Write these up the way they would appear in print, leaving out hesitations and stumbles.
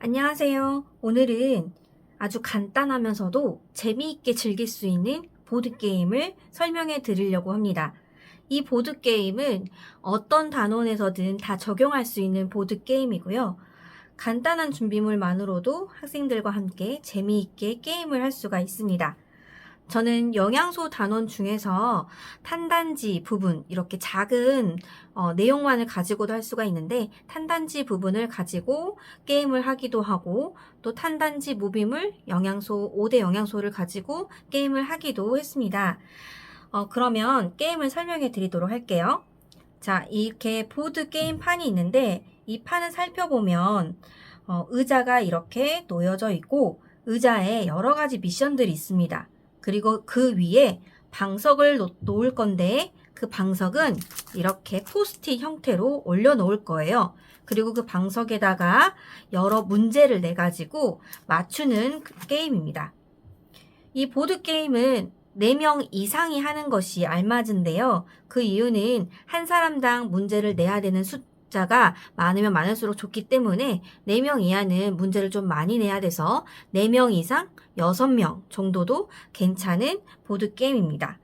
안녕하세요. 오늘은 아주 간단하면서도 재미있게 즐길 수 있는 보드게임을 설명해 드리려고 합니다. 이 보드게임은 어떤 단원에서든 다 적용할 수 있는 보드게임이고요. 간단한 준비물만으로도 학생들과 함께 재미있게 게임을 할 수가 있습니다. 저는 영양소 단원 중에서 탄단지 부분, 이렇게 작은 내용만을 가지고도 할 수가 있는데, 탄단지 부분을 가지고 게임을 하기도 하고, 또 탄단지 무비물 영양소 5대 영양소를 가지고 게임을 하기도 했습니다. 그러면 게임을 설명해 드리도록 할게요. 자, 이렇게 보드 게임판이 있는데, 이 판을 살펴보면 의자가 이렇게 놓여져 있고, 의자에 여러 가지 미션들이 있습니다. 그리고 그 위에 방석을 놓을 건데, 그 방석은 이렇게 포스트잇 형태로 올려놓을 거예요. 그리고 그 방석에다가 여러 문제를 내가지고 맞추는 게임입니다. 이 보드게임은 4명 이상이 하는 것이 알맞은데요. 그 이유는 한 사람당 문제를 내야 되는 숫자가 많으면 많을수록 좋기 때문에 4명 이하는 문제를 좀 많이 내야 돼서 4명 이상 6명 정도도 괜찮은 보드게임입니다.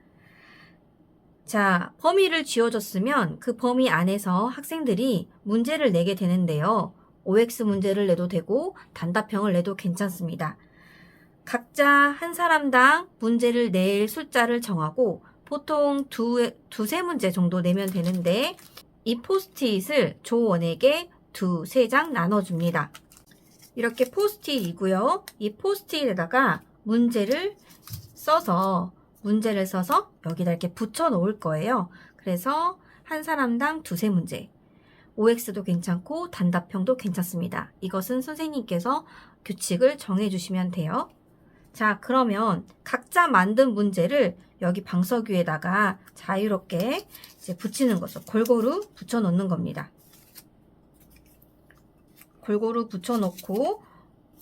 자, 범위를 쥐어줬으면 그 범위 안에서 학생들이 문제를 내게 되는데요. OX 문제를 내도 되고 단답형을 내도 괜찮습니다. 각자 한 사람당 문제를 낼 숫자를 정하고 보통 두세 문제 정도 내면 되는데, 이 포스트잇을 조원에게 2-3장 나눠줍니다. 이렇게 포스트잇이고요. 이 포스트잇에다가 문제를 써서 여기다 이렇게 붙여 놓을 거예요. 그래서 한 사람당 2-3문제. OX도 괜찮고 단답형도 괜찮습니다. 이것은 선생님께서 규칙을 정해 주시면 돼요. 자, 그러면 각자 만든 문제를 여기 방석 위에다가 자유롭게 이제 붙이는 거죠. 골고루 붙여 놓는 겁니다. 골고루 붙여 놓고,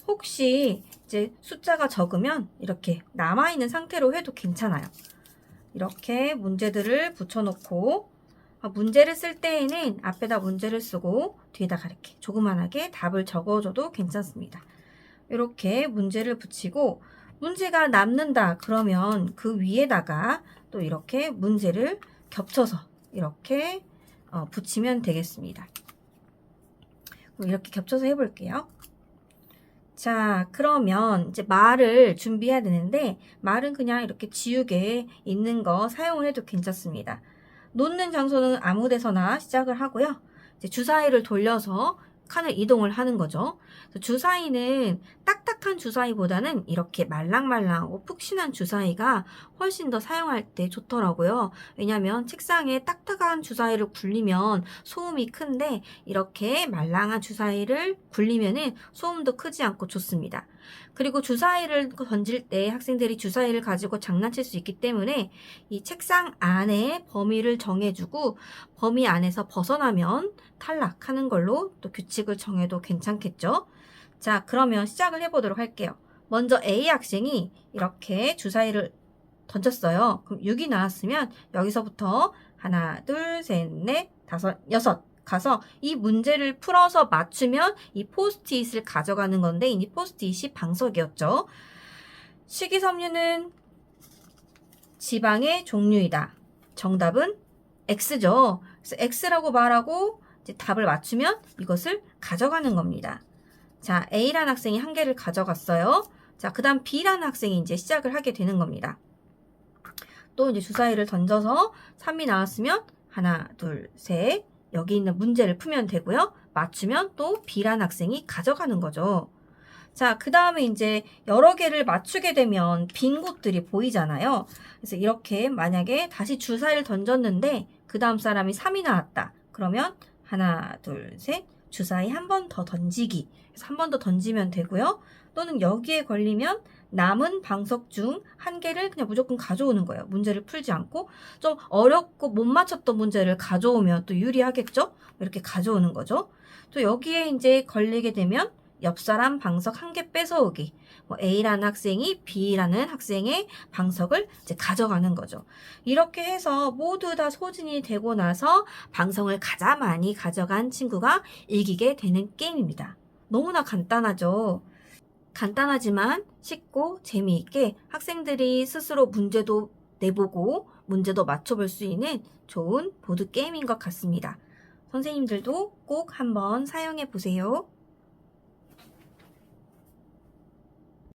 혹시 이제 숫자가 적으면 이렇게 남아있는 상태로 해도 괜찮아요. 이렇게 문제들을 붙여 놓고, 문제를 쓸 때에는 앞에다 문제를 쓰고 뒤에다가 이렇게 조그만하게 답을 적어줘도 괜찮습니다. 이렇게 문제를 붙이고, 문제가 남는다 그러면 그 위에다가 또 이렇게 문제를 겹쳐서 이렇게 붙이면 되겠습니다. 이렇게 겹쳐서 해볼게요. 자, 그러면 이제 말을 준비해야 되는데, 말은 그냥 이렇게 지우개 있는 거 사용을 해도 괜찮습니다. 놓는 장소는 아무 데서나 시작을 하고요. 이제 주사위를 돌려서 칸을 이동을 하는 거죠. 주사위는 딱딱한 주사위보다는 이렇게 말랑말랑하고 푹신한 주사위가 훨씬 더 사용할 때 좋더라고요. 왜냐하면 책상에 딱딱한 주사위를 굴리면 소음이 큰데, 이렇게 말랑한 주사위를 굴리면은 소음도 크지 않고 좋습니다. 그리고 주사위를 던질 때 학생들이 주사위를 가지고 장난칠 수 있기 때문에 이 책상 안에 범위를 정해주고, 범위 안에서 벗어나면 탈락하는 걸로 또 규칙을 정해도 괜찮겠죠. 자, 그러면 시작을 해보도록 할게요. 먼저 A 학생이 이렇게 주사위를 던졌어요. 그럼 6이 나왔으면 여기서부터 하나, 둘, 셋, 넷, 다섯, 여섯 가서 이 문제를 풀어서 맞추면 이 포스트잇을 가져가는 건데, 이 포스트잇이 방석이었죠. 식이섬유는 지방의 종류이다. 정답은 X죠. 그래서 X라고 말하고 이제 답을 맞추면 이것을 가져가는 겁니다. 자, A라는 학생이 한 개를 가져갔어요. 자, 그 다음 B라는 학생이 이제 시작을 하게 되는 겁니다. 또 이제 주사위를 던져서 3이 나왔으면 하나, 둘, 셋, 여기 있는 문제를 풀면 되고요. 맞추면 또 B라는 학생이 가져가는 거죠. 자, 그 다음에 이제 여러 개를 맞추게 되면 빈 곳들이 보이잖아요. 그래서 이렇게 만약에 다시 주사위를 던졌는데 그 다음 사람이 3이 나왔다. 그러면 하나, 둘, 셋, 주사위 한 번 더 던지기. 그래서 한 번 더 던지면 되고요. 또는 여기에 걸리면 남은 방석 중 한 개를 그냥 무조건 가져오는 거예요. 문제를 풀지 않고. 좀 어렵고 못 맞췄던 문제를 가져오면 또 유리하겠죠? 이렇게 가져오는 거죠. 또 여기에 이제 걸리게 되면 옆 사람 방석 한 개 뺏어오기. A라는 학생이 B라는 학생의 방석을 이제 가져가는 거죠. 이렇게 해서 모두 다 소진이 되고 나서 방석을 가장 많이 가져간 친구가 이기게 되는 게임입니다. 너무나 간단하죠. 간단하지만 쉽고 재미있게 학생들이 스스로 문제도 내보고 문제도 맞춰볼 수 있는 좋은 보드게임인 것 같습니다. 선생님들도 꼭 한번 사용해 보세요.